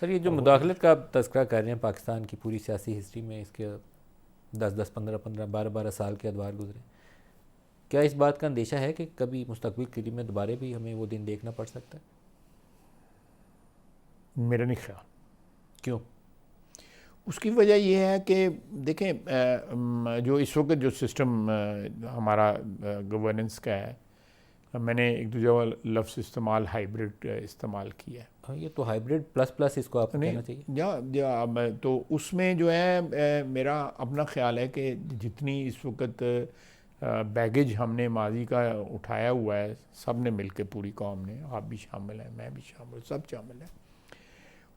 Sir ये जो मुदाखलत का आप तज़किरा कर रहे हैं पाकिस्तान की पूरी सियासी हिस्ट्री में, इसके 10-10, 15-15, 12-12 साल के अदवार गुजरे, क्या इस बात का अंदेशा है कि कभी मुस्तकबिल करीब में दोबारा भी हमें वो दिन देखना पड़ सकता है? मेरा नहीं ख्याल। क्यों? उसकी वजह यह है कि देखें, जो इस वक्त जो सिस्टम हमारा गवर्नेंस का है, मैंने एक दो लफ्ज़ इस्तेमाल हाइब्रिड इस्तेमाल किया है। हाँ, ये तो हाइब्रिड प्लस प्लस इसको आपको कहना चाहिए। तो उसमें जो है मेरा अपना ख्याल है कि जितनी इस वक्त बैगेज हमने माजी का उठाया हुआ है, सब ने मिल के, पूरी कौम ने, आप भी शामिल हैं, मैं भी शामिल, सब शामिल हैं,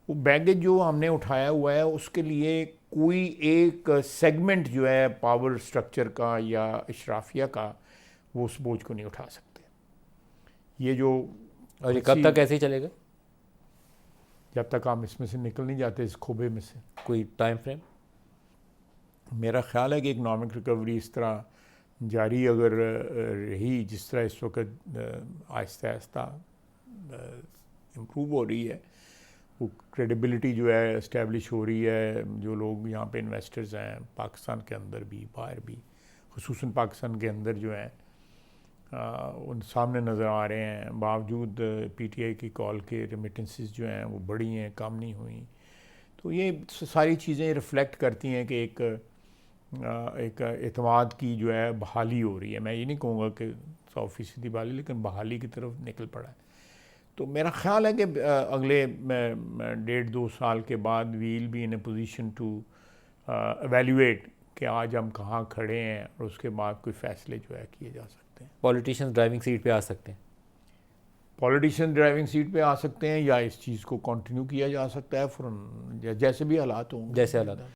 वो बैगेज जो हमने उठाया हुआ है उसके लिए कोई एक सेगमेंट जो है पावर स्ट्रक्चर का या अशराफिया का, वो उस बोझ को नहीं उठा सकते। ये जो, और ये कब तक ऐसे ही चलेगा? जब तक हम इसमें से निकल नहीं जाते, इस खोबे में से। कोई टाइम फ्रेम? मेरा ख्याल है कि इकनॉमिक रिकवरी इस तरह जारी अगर रही जिस तरह इस वक्त आहिस्ता आहिस्ता इम्प्रूव हो रही है, वो क्रेडिबिलिटी जो है इस्टेब्लिश हो रही है, जो लोग यहाँ पे इन्वेस्टर्स हैं पाकिस्तान के अंदर भी बाहर भी, खुसूसन पाकिस्तान के अंदर जो हैं उन सामने नज़र आ रहे हैं, बावजूद पीटीआई की कॉल के रेमिटेंसेस जो हैं वो बढ़ी हैं, कम नहीं हुई। तो ये सारी चीज़ें रिफ़्लेक्ट करती हैं कि एक एतमाद की जो है बहाली हो रही है। मैं ये नहीं कहूँगा कि 100% बहाली, लेकिन बहाली की तरफ निकल पड़ा है। तो मेरा ख्याल है कि अगले 1.5-2 साल के बाद we will be in a position to evaluate कि आज हम कहाँ खड़े हैं, और उसके बाद कोई फ़ैसले जो है किए जा सकते हैं। पॉलिटिशियंस ड्राइविंग सीट पे आ सकते हैं? पॉलिटिशियन ड्राइविंग सीट पे आ सकते हैं, या इस चीज़ को कंटिन्यू किया जा सकता है जैसे भी हालात हों, जैसे हालात